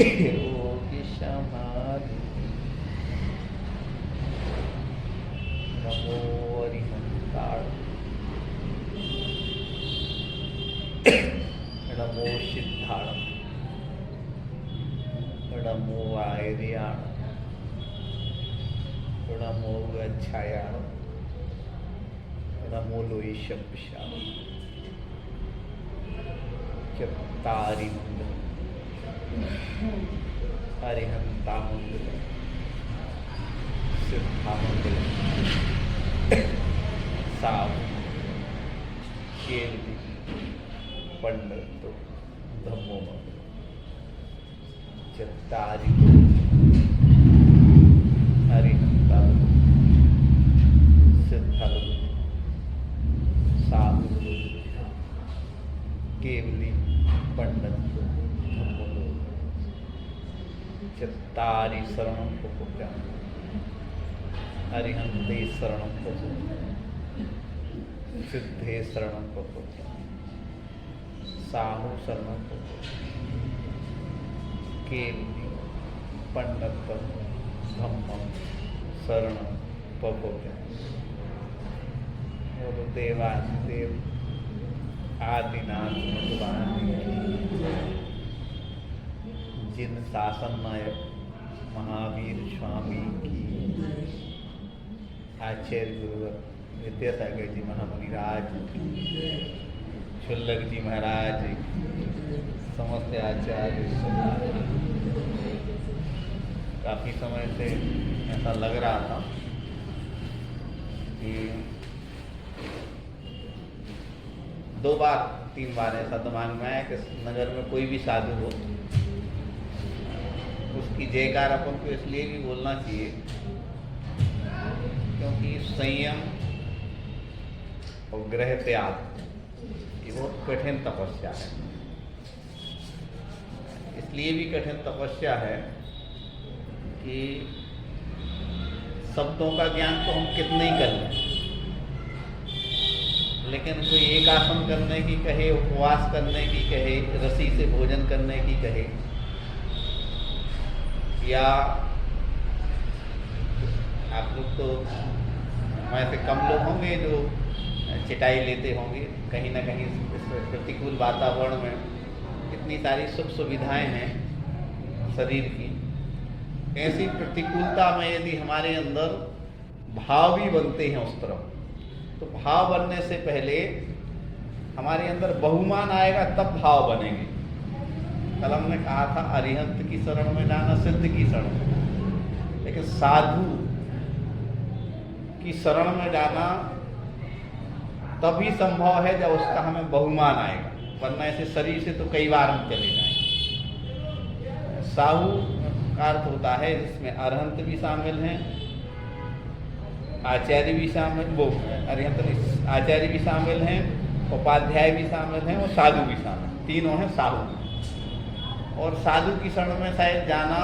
योगी समाधि नमो हरिहंताण नमो सिद्धाण नमो आयर्याण नमो गच्छायाण नमो लोईशब्शाण चत्तारि मंगल हरिहंता मंगल सिद्धा मंगल साहु केल्वी पंडित धम्मो मंगल चत्तारि हरिहंता सिद्धा साहु केवली पंडित धम्मो चत्तारि शरणं प्रपद्यामि हरिहंते शरणं प्रपद्यामि सिद्धे शरणं प्रपद्यामि साहु शरणं प्रपद्यामि केवली पंडितं धम्मं शरणं प्रपद्यामि। बोलो देवादिदेव आदिनाथ भगवान जिन शासन नायक महावीर स्वामी की आचार्य गुरु विद्यासागर जी महामुनिराज शुल्लक जी महाराज समस्त आचार्य काफ़ी समय से ऐसा लग रहा था कि 2 बार 3 बार ऐसा दिमाग में आया कि नगर में कोई भी साधु हो उसकी जयकार अपन को इसलिए भी बोलना चाहिए क्योंकि संयम और ग्रह त्याग ये बहुत कठिन तपस्या है। इसलिए भी कठिन तपस्या है कि शब्दों का ज्ञान तो हम कितने ही कर लें, लेकिन कोई एक आसन करने की कहे, उपवास करने की कहे, रसी से भोजन करने की कहे, या आप लोग तो मैं से कम लोग होंगे जो चिटाई लेते होंगे कहीं ना कहीं इस प्रतिकूल वातावरण में। इतनी सारी सुख सुविधाएं हैं शरीर की, ऐसी प्रतिकूलता में यदि हमारे अंदर भाव भी बनते हैं उस तरफ, तो भाव बनने से पहले हमारे अंदर बहुमान आएगा तब भाव बनेंगे। कल हमने कहा था अरिहंत की शरण में जाना सिद्ध की शरण में, लेकिन साधु की शरण में जाना तभी संभव है जब उसका हमें बहुमान आएगा, वरना ऐसे शरीर से तो कई बार हम चले जाएंगे। साहु का अर्थ होता है जिसमें अरहंत भी शामिल हैं, आचार्य भी शामिल, वो अरिहंत नहीं, आचार्य भी शामिल हैं, उपाध्याय भी शामिल हैं और साधु भी शामिल, तीनों हैं साहु। और साधु की शरण में शायद जाना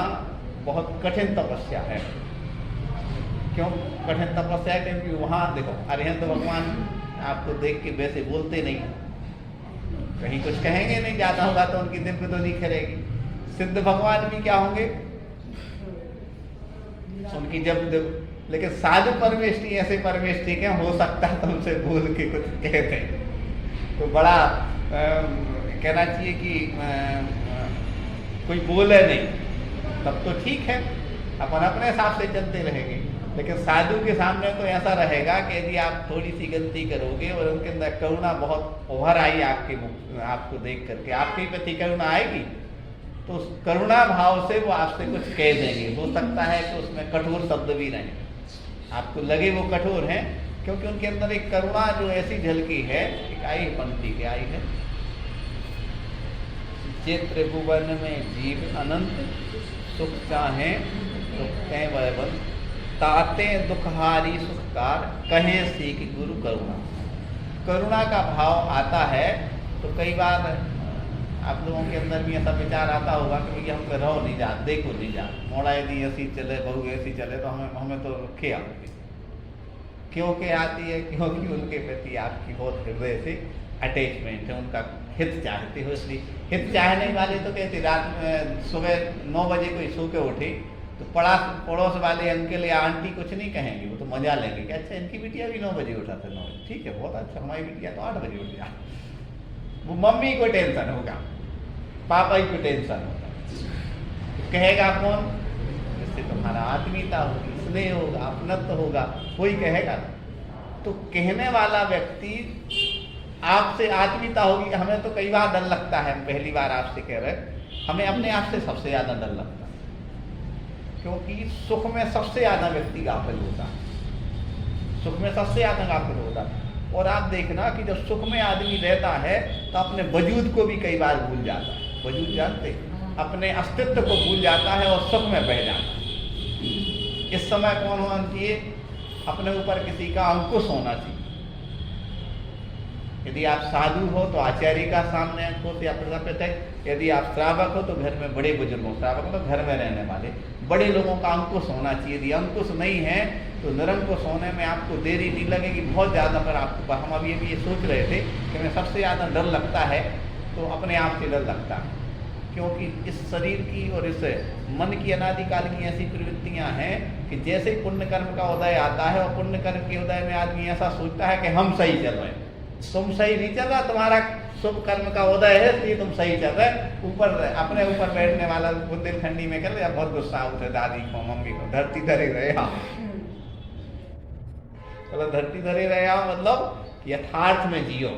बहुत कठिन तपस्या है। क्यों कठिन तपस्या है? क्योंकि वहाँ देखो अरिहंत भगवान आपको देख के वैसे बोलते नहीं, कहीं कुछ कहेंगे नहीं, ज़्यादा होगा तो उनकी दिव्य तो नहीं करेगी। सिद्ध भगवान भी क्या होंगे उनकी जब, लेकिन साधु परमेष्ठी ऐसे परमेष्ठी के हो सकता है तो उनसे बोल के कुछ कहते हैं तो बड़ा कहना चाहिए कि कोई बोले नहीं तब तो ठीक है, अपन अपने हिसाब से चलते रहेंगे। लेकिन साधु के सामने तो ऐसा रहेगा कि यदि आप थोड़ी सी गलती करोगे और उनके अंदर करुणा बहुत उभर आई आपको देख करके, आपके प्रति करुणा आएगी, तो उस करुणा भाव से वो आपसे कुछ कह देंगे। हो सकता है कि उसमें कठोर शब्द भी रहें, आपको लगे वो कठोर हैं, क्योंकि उनके अंदर एक करुणा जो ऐसी झलकी है। एक आई पंक्ति के आई है, जे त्रिभुवन में जीव अनंत सुख चाहे दुख वैबल ताते दुखहारी सुखकार कहे सीख गुरु करुणा। करुणा का भाव आता है तो कई बार आप लोगों के अंदर भी ऐसा विचार आता होगा कि भैया हम रहो नहीं जा, देखो नहीं जा, मोड़ा यदि ऐसी चले, बहू ऐसी चले तो हमें तो रखे आओगे। क्यों के आती है? क्योंकि उनके प्रति आपकी बहुत हृदय से अटैचमेंट है, उनका हित चाहते हो, इसलिए हित चाहने वाले तो कहते रात सुबह 9 बजे कोई सो के उठे तो पड़ोस वाले अंकल या आंटी कुछ नहीं कहेंगे, वो तो मजा लेंगे कि अच्छा इनकी बिटिया भी 9 बजे उठा था, 9 बजे ठीक है, बहुत अच्छा, हमारी बिटिया तो 8 बजे उठ गया। वो मम्मी को टेंशन होगा, पापा ही को टेंशन होगा, तो कहेगा कौन? इससे तुम्हारा आत्मीयता होगी, स्नेह होगा, अपनत्व होगा, कोई कहेगा ना। तो कहने वाला व्यक्ति आपसे आत्मीयता होगी। हमें तो कई बार डर लगता है, हम पहली बार आपसे कह रहे हैं, हमें अपने आप से सबसे ज्यादा डर लगता है, क्योंकि सुख में सबसे ज्यादा व्यक्ति गाफिल होता है, सुख में सबसे ज्यादा गाफिल होता है। और आप देखना कि जब सुख में आदमी रहता है तो अपने वजूद को भी कई बार भूल जाता है, वजूद जानते, अपने अस्तित्व को भूल जाता है और सुख में बह जाता है। इस समय कौन होना चाहिए? अपने ऊपर किसी का अंकुश होना चाहिए। यदि आप साधु हो तो आचार्य का सामने अंकुश या प्रजापित, यदि आप श्रावक हो तो घर में बड़े बुजुर्गों, श्रावक तो घर में रहने वाले बड़े लोगों का अंकुश होना चाहिए। यदि अंकुश नहीं है तो निरंकुश होने में आपको देरी नहीं लगेगी, बहुत ज़्यादा। पर आपको हम अभी ये सोच रहे थे कि हमें सबसे ज़्यादा डर लगता है तो अपने आप से डर लगता है, क्योंकि इस शरीर की और इस मन की अनादिकाल की ऐसी प्रवृत्तियां हैं कि जैसे ही पुण्य कर्म का उदय आता है और पुण्य कर्म के उदय में आदमी ऐसा सोचता है कि हम सही चल रहे हैं। तुम सही नहीं चल रहा, तुम्हारा शुभ कर्म का उदय है इसलिए तुम सही चल रहे। ऊपर अपने ऊपर बैठने वाला बुंदेलखंडी में कर रहे, बहुत गुस्सा उठे दादी को, मम्मी को, धरती धरे रहे मतलब धरती धरे रहे मतलब यथार्थ में जियो।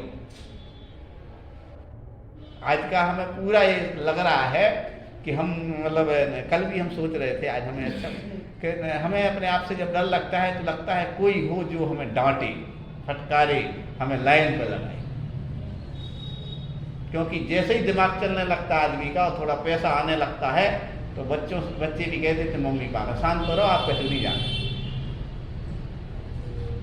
आज का हमें पूरा ये लग रहा है कि हम मतलब कल भी हम सोच रहे थे, आज हमें अच्छा कि हमें अपने आप से जब डर लगता है तो लगता है कोई हो जो हमें डांटे, फटकारे, हमें लाइन पर लगाए। क्योंकि जैसे ही दिमाग चलने लगता है आदमी का और थोड़ा पैसा आने लगता है तो बच्चे भी कह देते मम्मी पापा शांत करो, आप कहीं नहीं जाना,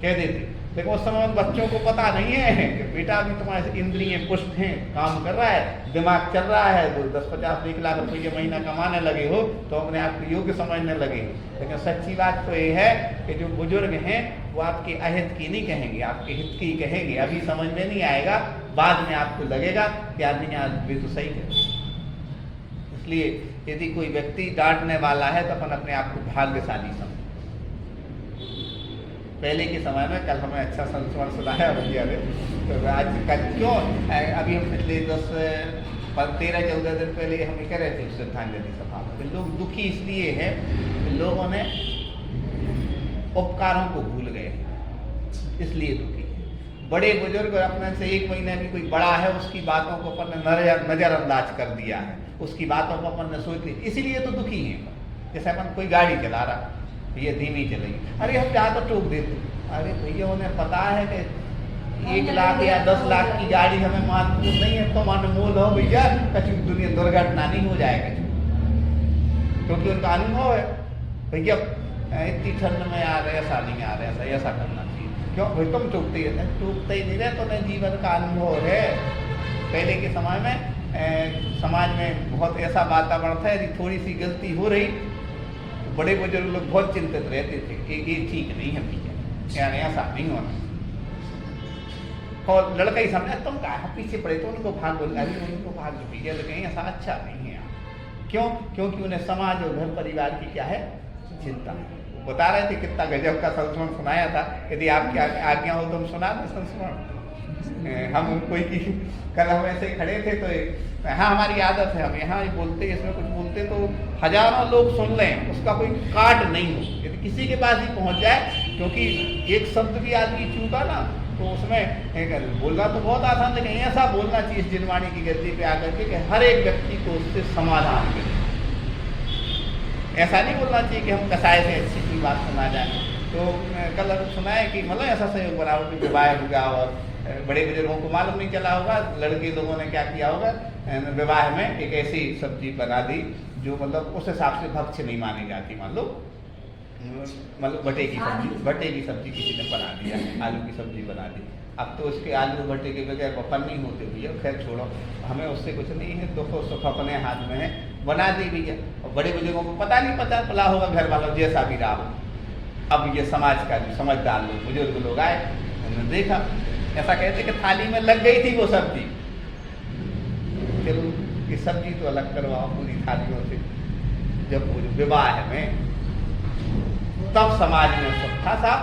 कह देते। लेकिन उस समय बच्चों को पता नहीं है कि बेटा अभी तुम्हारे इंद्रिय पुष्ट हैं, काम कर रहा है, दिमाग चल रहा है, 10-50-1 लाख रुपये महीना कमाने लगे हो तो अपने आप को योग्य समझने लगे हो। लेकिन सच्ची बात तो ये है कि जो बुजुर्ग हैं वो आपके अहित की नहीं कहेंगे, आपके हित की कहेंगे। अभी समझ में नहीं आएगा, बाद में आपको लगेगा कि आदमी आज भी तो सही है। इसलिए यदि कोई व्यक्ति डांटने वाला है तो अपन अपने आप को भाग्यशाली समझ। पहले के समय में कल हमें अच्छा संस्मरण सुनाया भैया ने, तो आज कल क्यों अभी हम पिछले 13-14 दिन पहले हम कह रहे थे श्रद्धांजलि सभा में, लोग दुखी इसलिए हैं कि लोगों ने उपकारों को भूल गए, इसलिए दुखी है। बड़े बुजुर्ग अपने से 1 महीने की कोई बड़ा है उसकी बातों को अपन ने नजरअंदाज कर दिया है, उसकी बातों को अपन ने सोच लिया, इसीलिए तो दुखी है। जैसे अपन कोई गाड़ी चला रहा, ये धीमी चलेगी, अरे हम चाह तो टोक देते, अरे भैया उन्हें पता है कि 1 लाख या 10 लाख की गाड़ी हमें महत्वपूर्ण नहीं है, तो अनमोल हो भैया, कभी दुनिया दुर्घटना नहीं हो जाएगा, क्योंकि उनका अनुभव है भैया इतनी ठंड में आ रहे, ऐसा नहीं आ रहे, ऐसा करना चाहिए। क्यों भाई तुम टूकते ही नहीं रहे, तो नहीं जीवन का अनुभव है। पहले के समय में समाज में बहुत ऐसा वातावरण था, यदि थोड़ी सी गलती हो रही बड़े बुजुर्ग लोग बहुत चिंतित रहते थे कि ये ठीक नहीं है भैया, यानी ऐसा नहीं होना। और लड़का ही समझा तुम कहा पीछे पड़े तो उनको भाग बोल, उनको भाग भैया लेकिन ऐसा अच्छा नहीं है। क्यों? क्योंकि उन्हें समाज और घर परिवार की क्या है चिंता। बता रहे थे कितना गजब का संस्मरण सुनाया था, यदि आपकी आज्ञा हो तो हम सुना दें संस्मरण। हम कोई की कल हम ऐसे खड़े थे तो हाँ हमारी आदत है, हम यहाँ बोलते इसमें कुछ बोलते तो हजारों लोग सुन लें, उसका कोई काट नहीं हो, यदि किसी के पास ही पहुँच जाए। क्योंकि एक शब्द भी आदमी चूका ना तो उसमें बोलना तो बहुत आसान, लेकिन ऐसा बोलना चाहिए इस जिनवाणी की गद्दी पे आकर के कि हर एक व्यक्ति को उससे समाधान मिले। ऐसा नहीं बोलना चाहिए कि हम कसाय से अच्छी कोई बात सुना जाए। तो कल सुना है कि मतलब ऐसा संयोग बना हो कि विवाह होगा और बड़े बुजुर्गों को मालूम नहीं चला होगा, लड़के लोगों ने क्या किया होगा, विवाह में एक ऐसी सब्जी बना दी जो मतलब उस हिसाब से भक्ष्य नहीं मानी जाती। मान लो मतलब भट्टे की सब्जी किसी ने बना दिया, आलू की सब्जी बना दी। अब तो उसके आलू भट्टे के बगैर पपन नहीं होते भैया, खैर छोड़ो, हमें उससे कुछ नहीं है, दुख सुख अपने हाथ में है, बना दी भैया। और बड़े बुजुर्गों को पता नहीं पला होगा घर वालों जैसा भी रहा हो। अब ये समाज का जो समझदार लोग बुजुर्ग लोग आए, उन्होंने देखा, ऐसा कहते कि थाली में लग गई थी वो सब्जी, चलो ये सब्जी तो अलग करवाओ पूरी थालियों से। जब वो विवाह में तब समाज में सुख था साहब,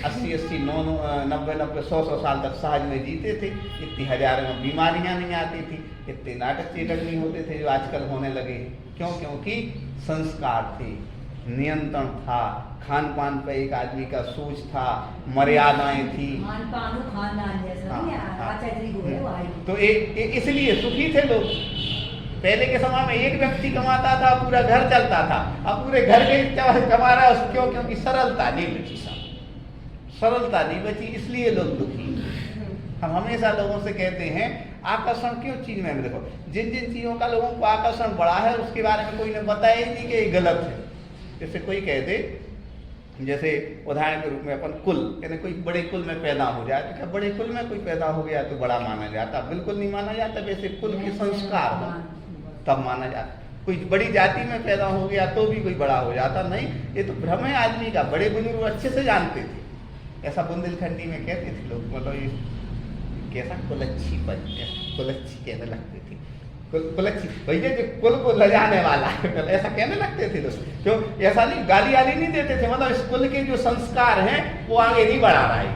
80-80, 90-90, 100 साल तक सहज में जीते थे, इतनी हजारों में बीमारियां नहीं आती थी, इतने नाटक चीटक नहीं होते थे जो आजकल होने लगे। क्यों? क्योंकि संस्कार थे, नियंत्रण था, खान पान पे एक आदमी का सोच था, मर्यादाएं थी। तो इसलिए सुखी थे लोग। पहले के समय में एक व्यक्ति कमाता था, पूरा घर चलता था। अब पूरे घर के कमा रहा है। क्यों? क्योंकि सरलता नहीं बची साहब, सरलता नहीं बची, इसलिए लोग दुखी। हम हमेशा लोगों से कहते हैं आकर्षण क्यों चीज में, देखो जिन जिन चीजों का लोगों को आकर्षण बढ़ा है उसके बारे में कोई ने बताया ही नहीं कि ये गलत है। जैसे कोई कह दे, जैसे उदाहरण के रूप में अपन कुल, यानी कोई बड़े कुल में पैदा हो जाए तो क्या बड़े कुल में कोई पैदा हो गया तो बड़ा माना जाता? बिल्कुल नहीं माना जाता। वैसे कुल के संस्कार हो तब माना जाता। कोई बड़ी जाति में पैदा हो गया तो भी कोई बड़ा हो जाता नहीं। ये तो भ्रम है आदमी का। बड़े बुजुर्ग अच्छे से जानते थे। ऐसा बुंदेलखंडी में कहते थे लोग, मतलब ये कैसा कुलच्छी पर, कुलच्छी कहने लगते थे, कुलच्छी भैया जो कुल को लजाने वाला ऐसा कहने लगते थे लोग। क्यों? ऐसा नहीं, गाली आली नहीं देते थे, मतलब इस कुल के जो संस्कार हैं वो आगे नहीं बढ़ा रहा है,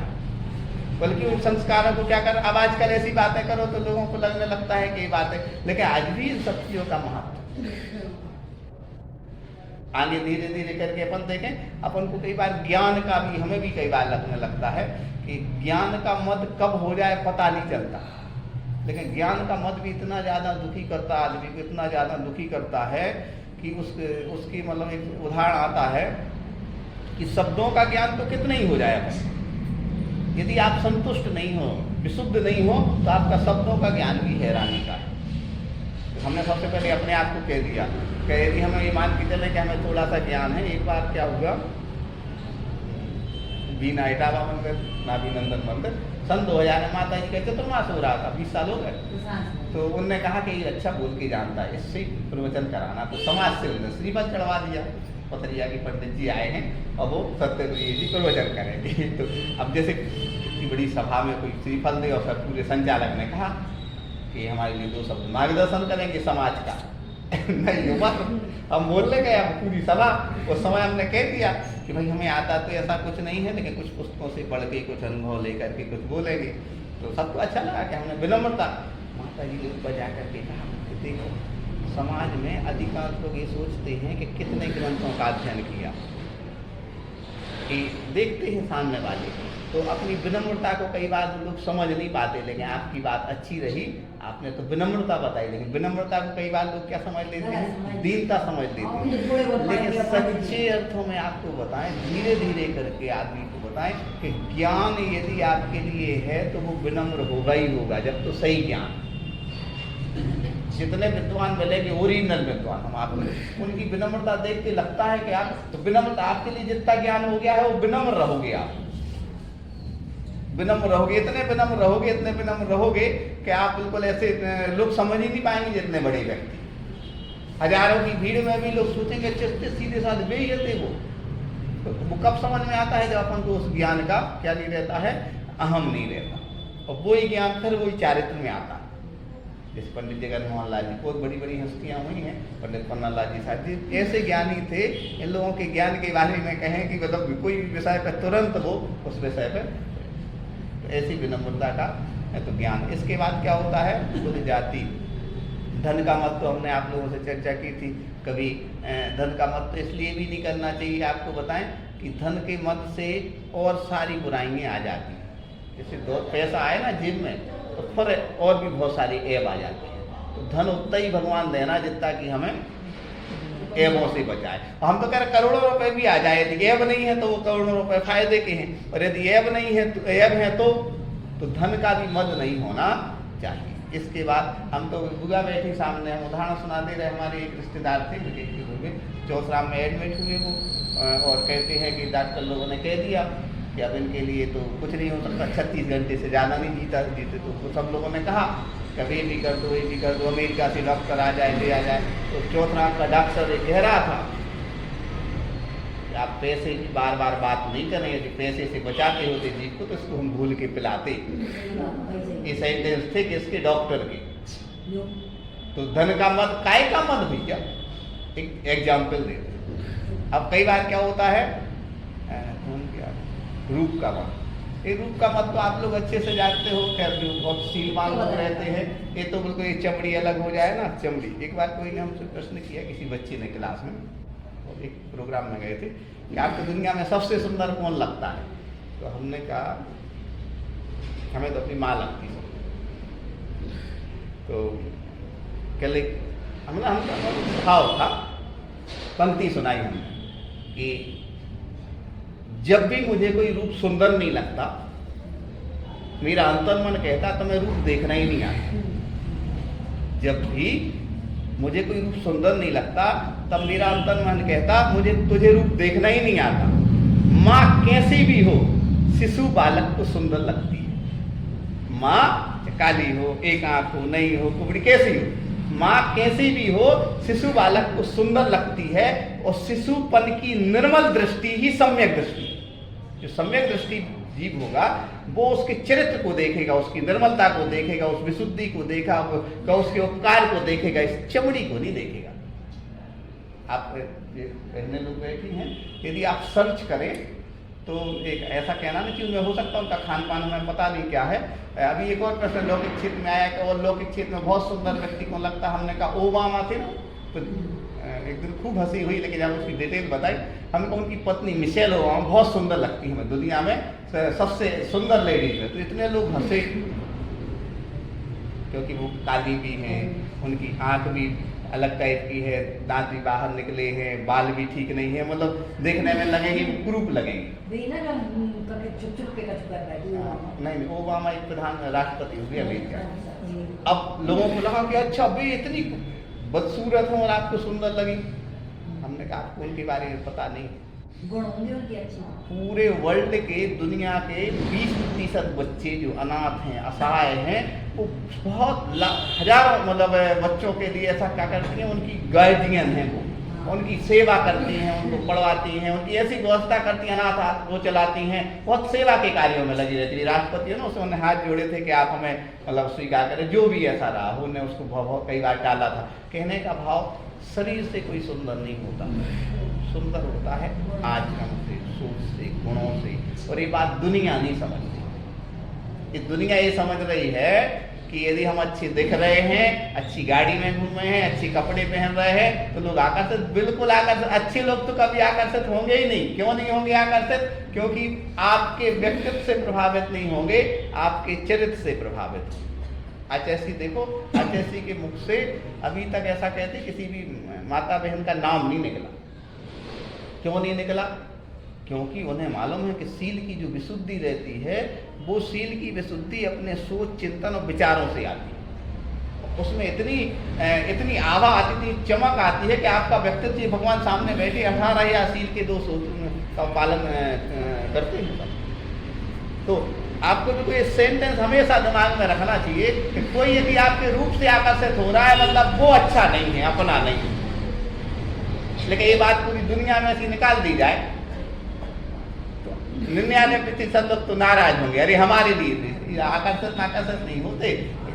बल्कि उन संस्कारों को क्या कर। अब आजकल ऐसी बातें करो तो लोगों को लगने लगता है कि ये बात है, लेकिन आज भी इन सब चीजों का महत्व आगे धीरे धीरे करके अपन देखें। अपन को कई बार ज्ञान का भी, हमें भी कई बार लगने लगता है कि ज्ञान का मद कब हो जाए पता नहीं चलता। लेकिन ज्ञान का मद भी इतना ज़्यादा दुखी करता, आदमी को इतना ज़्यादा दुखी करता है कि उसकी मतलब एक उदाहरण आता है कि शब्दों का ज्ञान तो कितना ही हो जाए अपन, यदि आप संतुष्ट नहीं हो, विशुद्ध नहीं हो, तो आपका शब्दों का ज्ञान भी हैरानी का है। तो हमने सबसे पहले अपने आप को कह दिया कि यदि हमें ये मान के चले कि हमें थोड़ा सा ज्ञान है। एक बार क्या हुआ, बीना इटावा मंदिर, नाभिनंदन मंदिर, सन 2000 में माता जी का चतुर्मास हो रहा था, 20 साल हो गए। तो उनने कहा कि ये अच्छा बोल के जानता है, इससे प्रवचन कराना। तो समाज से उन्होंने श्रीफल चढ़वा दिया। पथरिया के पंडित जी आए हैं और वो सत्यप्रिय जी प्रवचन करेंगे। तो अब जैसे इतनी बड़ी सभा में कोई श्रीफल दे और फिर पूरे संचालक ने कहा कि हमारे लिए 2 शब्द मार्गदर्शन करेंगे समाज का। नहीं हुआ, हम बोलने गए, हम पूरी सभा उस समय हमने कह दिया कि भाई हमें आता तो ऐसा कुछ नहीं है, लेकिन कुछ पुस्तकों से पढ़ के, कुछ अनुभव लेकर के कुछ बोलेंगे। तो सबको अच्छा लगा कि हमने विनम्रता। माता जी ने ऊपर जाकर के कहा कि देखो समाज में अधिकांश लोग ये सोचते हैं कि कितने ग्रंथों का अध्ययन किया, कि देखते हैं सामने वाले, तो अपनी विनम्रता को कई बार लोग समझ नहीं पाते। लेकिन आपकी बात अच्छी रही, आपने तो विनम्रता बताई, लेकिन विनम्रता को कई बार लोग क्या समझ लेते हैं, दीनता समझ लेते हैं। लेकिन सच्चे अर्थों में आपको बताएं, धीरे धीरे करके आदमी को बताएं कि ज्ञान यदि आपके लिए है तो वो विनम्र होगा ही होगा, जब तो सही ज्ञान। जितने विद्वान मिलेंगे ओरिजिनल विद्वान, हम आपको उनकी विनम्रता देख के लगता है कि आप तो विनम्रता, आपके लिए जितना ज्ञान हो गया है वो विनम्र रहोगे, आप विनम्र रहोगे, इतने विनम्र रहोगे, इतने विनम्र रहोगे कि आप बिल्कुल ऐसे लोग समझ ही नहीं पाएंगे। जितने बड़े व्यक्ति, हजारों की भीड़ में भी लोग सोचेंगे चस्ते सीधे साथ वे ही थे वो कब समझ में आता है, जब अपन को उस ज्ञान का क्या नहीं रहता है, अहम नहीं रहता, और वही ज्ञान फिर वही चारित्र में आता है। जैसे पंडित जगन मोहन लाल जी, बहुत बड़ी बड़ी हस्तियां हुई हैं, पंडित पन्ना लाल जी साहब जी ऐसे ज्ञानी थे। इन लोगों के ज्ञान के बारे में कहें कि मतलब कोई विषय पर तुरंत वो उस विषय पर, तो ऐसी विनम्रता का है तो ज्ञान। इसके बाद क्या होता है, खुद जाति। धन का मत तो हमने आप लोगों से चर्चा की थी। कभी धन का मत तो इसलिए भी नहीं करना चाहिए, आपको बताएं कि धन के मत से और सारी बुराइयां आ जाती हैं। जैसे दो पैसा आए ना जेब में तो फिर और भी बहुत सारी ऐब आ जाती हैं। तो धन उतना ही भगवान देना जितना कि हमें ऐबों से बचाए। हम तो कह रहे करोड़ों रुपए भी आ जाए, यदि ऐब नहीं है तो वो करोड़ों रुपए फायदे के हैं, और यदि ऐब नहीं है तो ऐब है तो धन का भी मद नहीं होना चाहिए। इसके बाद हम तो बुआ बैठी सामने, हम उदाहरण सुनाते रहे। हमारे एक रिश्तेदार थे, ब्रिटिश के रूप में चौथराम में एडमिट हुए वो, और कहते हैं कि डॉक्टर लोगों ने कह दिया कि अब इनके लिए तो कुछ नहीं हो सकता, 36 घंटे से ज़्यादा नहीं जीते। तो सब लोगों ने कहा कभी भी कर दो, ये भी कर दो, अमेरिका से डॉक्टर आ जाए, ले आ जाए। तो चौथराम का डॉक्टर कह रहा था कि आप पैसे की बार बार बात नहीं करें, यदि पैसे से बचाते होते जीव को तो इसको हम भूल के पिलाते। ये सेंटेंस थे किसके, डॉक्टर के। तो धन का मद, काय का मद भैया? एक एग्जाम्पल देते हैं। अब कई बार क्या होता है, रूप का मत। ये रूप का मत तो आप लोग अच्छे से जानते हो, खैर जो बहुत सीलवान लोग रहते हैं, ये तो बिल्कुल ये चमड़ी अलग हो जाए ना, चमड़ी। एक बार कोई ने हमसे प्रश्न किया, किसी बच्चे ने क्लास में, और एक प्रोग्राम में गए थे कि आपको दुनिया में सबसे सुंदर कौन लगता है? तो हमने कहा हमें तो अपनी माँ लगती है। तो कल हमने भाव था, पंक्ति सुनाई हमने कि जब भी मुझे कोई रूप सुंदर नहीं लगता, मेरा अंतर्मन कहता तुम्हें रूप देखना ही नहीं आता। जब भी मुझे कोई रूप सुंदर नहीं लगता, तब मेरा अंतर्मन कहता मुझे तुझे रूप देखना ही नहीं आता। माँ कैसी भी हो, शिशु बालक को सुंदर लगती है। माँ काली हो, एक आंख हो, नहीं हो, कुबड़ी, कैसी हो, माँ कैसी भी हो, शिशु बालक को सुंदर लगती है। और शिशुपन की निर्मल दृष्टि ही सम्यक दृष्टि। जो सम्यक दृष्टि जीव होगा वो उसके चरित्र को देखेगा, उसकी निर्मलता को देखेगा, उस विशुद्धि को देखेगा, उसके उपकार को देखेगा, इस चमड़ी को नहीं देखेगा। आप पहले लोग बैठे हैं, यदि आप सर्च करें तो एक ऐसा कहना नहीं कि उनमें हो सकता है उनका खान पान हमें पता नहीं क्या है। अभी एक और प्रश्न लौकिक क्षेत्र में आया कि और लौकिक क्षेत्र में बहुत सुंदर व्यक्ति को लगता, हमने कहा ओबामा थे ना, तो एक दिन खूब हंसी हुई, लेकिन जब उसकी डिटेल बताई, हमको उनकी पत्नी मिशेल ओबामा बहुत सुंदर लगती है, हमें दुनिया में सबसे सुंदर लेडीज है। तो इतने लोग हंसे, क्योंकि वो काली भी हैं, उनकी आंख भी अलग टाइप की है, दांत भी बाहर निकले हैं, बाल भी ठीक नहीं है, मतलब देखने में लगेंगे कुरूप लगेंगे। नहीं, ओबामा एक प्रधान राष्ट्रपति हुए अमेरिका। अब लोगों को लगा कि अच्छा भाई इतनी बदसूरत हो और आपको सुंदर लगी। हमने कहा आपको उनके बारे में पता नहीं, गुण होंगे उनके अच्छे। पूरे वर्ल्ड के दुनिया के 20% बच्चे जो अनाथ हैं, असहाय हैं, वो बहुत हजारों मतलब बच्चों के लिए ऐसा क्या करती हैं, उनकी गार्जियन हैं, वो उनकी सेवा करती हैं, उनको पढ़वाती हैं, उनकी ऐसी व्यवस्था करती हैं, अनाथ वो चलाती हैं, बहुत सेवा के कार्यों में लगी रहती है। राष्ट्रपति है ना, उसने हाथ जोड़े थे कि आप हमें मतलब स्वीकार करें, जो भी ऐसा रहा, उन्होंने उसको बहुत कई बार टाला था। कहने का भाव, शरीर से कोई सुंदर नहीं होता, सुंदर होता है आचरण से, सोच से, गुणों से। और ये बात दुनिया नहीं समझती। ये दुनिया ये समझ रही है कि यदि हम अच्छे दिख रहे हैं, अच्छी गाड़ी में घूमे हैं, अच्छे कपड़े पहन रहे हैं, तो लोग आकर्षित, बिल्कुल आकर्षित। अच्छे लोग तो कभी आकर्षित होंगे ही नहीं। क्यों नहीं होंगे आकर्षित? क्योंकि आपके व्यक्तित्व से प्रभावित नहीं होंगे, आपके चरित्र से प्रभावित होंगे। अचैसी देखो, अचैसी के मुख से अभी तक ऐसा कहते किसी भी माता बहन का नाम नहीं निकला। क्यों नहीं निकला? क्योंकि उन्हें मालूम है कि सील की जो विशुद्धि रहती है, वो सील की विशुद्धि अपने सोच, चिंतन और विचारों से आती है। उसमें इतनी आभा आती, इतनी चमक आती है कि आपका व्यक्तित्व भगवान सामने बैठे 18 या सील के 2 सूत्र का पालन करते हैं। तो आपको जो ये सेंटेंस हमेशा दिमाग में रखना चाहिए कि कोई यदि आपके रूप से आकर्षित हो रहा है, मतलब वो अच्छा नहीं है, अपना नहीं है। लेकिन ये बात पूरी दुनिया में ऐसी निकाल दी जाए तो 99% लोग तो नाराज होंगे, अरे हमारे लिए आकर्षित नहीं होते।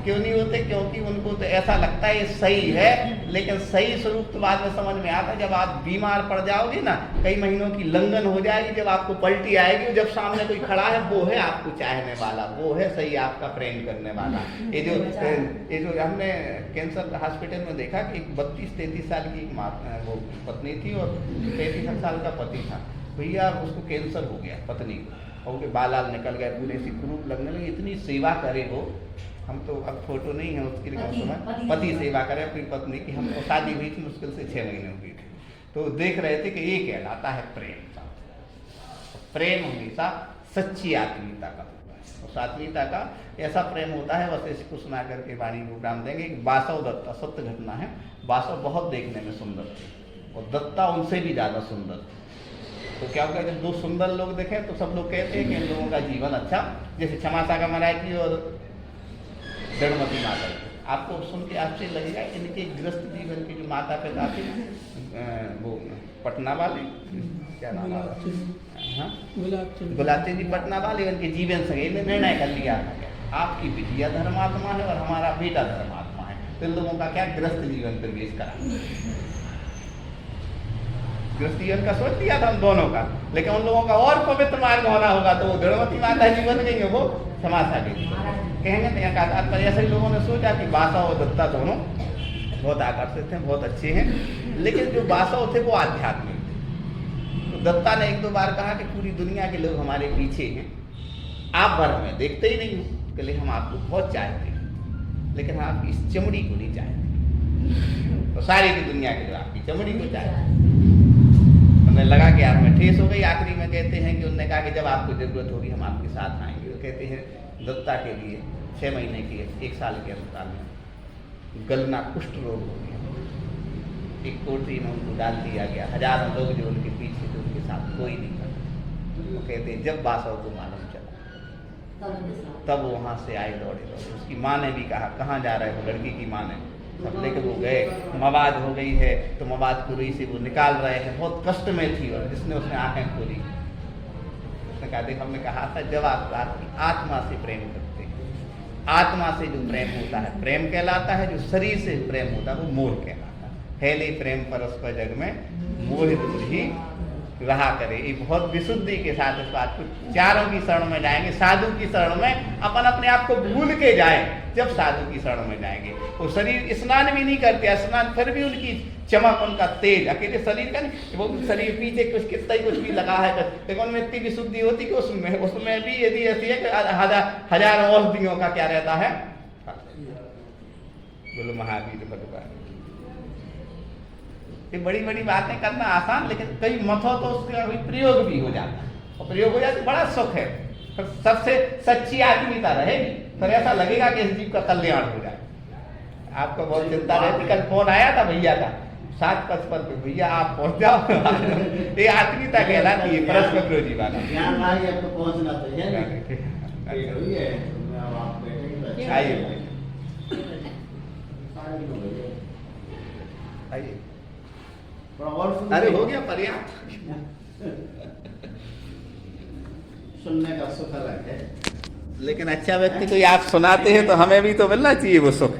क्यों नहीं होते? क्योंकि उनको तो ऐसा लगता है ये सही है, लेकिन सही स्वरूप तो बाद में समझ में आता। जब आप बीमार पड़ जाओगे ना, कई महीनों की लंगन हो जाएगी, जब आपको पलटी आएगी, जब सामने कोई खड़ा है, वो है आपको चाहने वाला, वो है सही आपका प्रेम करने वाला। ये जो हमने कैंसर हॉस्पिटल में देखा कि एक 32-33 साल की वो पत्नी थी और 33 साल का पति था। भैया उसको कैंसर हो गया पत्नी को, और उनके बाल निकल गए, पूरे सी कुरूप लगने लगी। इतनी सेवा करे हो, हम तो अब फोटो नहीं है उसके लिए, पति सेवा करे अपनी पत्नी की। हम शादी हुई थी मुश्किल से 6 महीने हो गई थी, तो देख रहे थे कि ये कहलाता है प्रेम। प्रेम हमेशा सच्ची आत्मीयता का होता है। उस आत्मीयता का ऐसा प्रेम होता है, बस इसको सुना करके वाणी प्रोग्राम देंगे। बासव दत्ता, सत्य घटना है। बासव बहुत देखने में सुंदर थे और दत्ता उनसे भी ज्यादा सुंदर थे। तो क्या होगा, जब 2 सुंदर लोग देखे तो सब लोग कहते हैं कि इन लोगों का जीवन अच्छा, जैसे क्षमासा का मराई की और जड़मती माता। आपको सुन के आश्चर्य लगेगा, इनके गृहस्थ जीवन के जो माता पिता थे, वो पटना वाले, क्या नाम है, गुलाबचंद जी पटना वाले, उनके जीवन से इन्हें निर्णय कर लिया था कि आपकी बिटिया धर्मात्मा है और हमारा बेटा धर्मात्मा है। तो इन लोगों का क्या गृहस्थ जीवन प्रवेश करा, गृहस्थ जीवन का सोच लिया था उन दोनों का, लेकिन उन लोगों का और पवित्र मार्ग होना होगा तो वो द्रौपदी माता जी बन गई है, वो समासा गई। कहेंगे तो यहाँ का पर ऐसे लोगों ने सोचा कि बासा और दत्ता दोनों बहुत आकर्षित हैं, बहुत अच्छे हैं, लेकिन जो बासव थे वो आध्यात्मिक थे। तो दत्ता ने एक दो बार कहा कि पूरी दुनिया के लोग हमारे पीछे हैं, आप भर में देखते ही नहीं हो, कहले हम आपको बहुत चाहते हैं लेकिन हम आपकी इस चमड़ी को नहीं चाहते, तो सारी की दुनिया के लोग आपकी चमड़ी को चाहते। उन्हें लगा कि यार मैं ठेस हो गई। आखिरी में कहते हैं कि उन्होंने कहा कि जब आपको जरूरत होगी हम आपके साथ आएंगे। वो कहते हैं दत्ता के लिए 6 महीने के 1 साल के अस्पताल में गलना कुष्ठ रोग हो गया, एक कोठरी में उनको डाल दिया गया, हजारों लोग जो उनके पीछे थे उनके साथ कोई नहीं था। वो कहते हैं जब बासव को मालूम चला तब वो वहाँ से आए दौड़े दौड़े। उसकी माँ ने भी कहा कहाँ जा रहे हो, लड़की की माँ ने, सब लेके वो गए, मवाद हो गई है तो मवाद कुरी से वो निकाल रहे हैं, बहुत कष्ट में थी और जिसने उसने आंखें खोली, उसने कहा देख हमने कहा था जब आप आपकी आत्मा से प्रेम करते हैं, आत्मा से जो प्रेम होता है प्रेम कहलाता है, जो शरीर से प्रेम होता है वो मोह कहलाता है। फैले प्रेम परस्पर जग में मोह दूर ही रहा करे। ये बहुत विशुद्धि के साथ इस बात को चारों की शरण में जाएंगे, साधु की शरण में अपन अपने आप को भूल के जाए। जब साधु की शरण में जाएंगे वो शरीर स्नान भी नहीं करते, स्नान फिर भी उनकी चमक, उनका तेज, अकेले शरीर का नहीं, वो शरीर पीछे कुछ कितना ही कुछ भी लगा है लेकिन उनमें इतनी विशुद्धि होती कि उसमें भी यदि ऐसी है कि हजारों औषधियों का क्या रहता है। बोलो महावीर भगवान। ये बड़ी बड़ी बातें करना आसान, लेकिन कई मथो तो उसका प्रयोग भी हो जाता है, और प्रयोग हो जाता बड़ा सुख है, फिर सबसे सच्ची आत्मीयता रहेगी, फिर ऐसा लगेगा कि इस जीव का कल्याण हो जाए। आपको बहुत चिंता रहती, कल फोन आया था भैया का 7:55 पे, भैया आप पहुंच जाओ। ये आत्मीयता कहलाती है, परस्पर विरोधी वाला। पहुंचना आइए आइए, अरे हो गया पर्याप्त। सुनने का सुख अलग है, लेकिन अच्छा व्यक्ति कोई आप सुनाते हैं तो हमें भी तो मिलना चाहिए वो सुख।